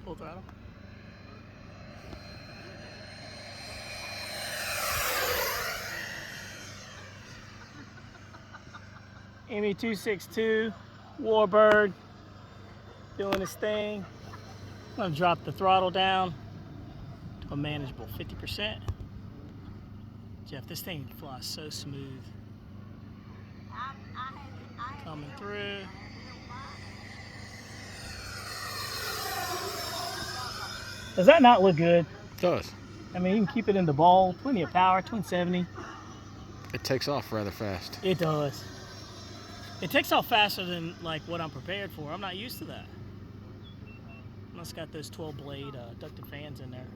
Full throttle. Me-262 Warbird doing his thing. I'm gonna drop the throttle down to a manageable 50%. Jeff, this thing flies so smooth. Coming through. Does that not look good? It does. I mean, you can keep it in the ball, plenty of power, 270. It takes off rather fast. It does. It takes off faster than like what I'm prepared for. I'm not used to that. It's got those 12 blade ducted fans in there.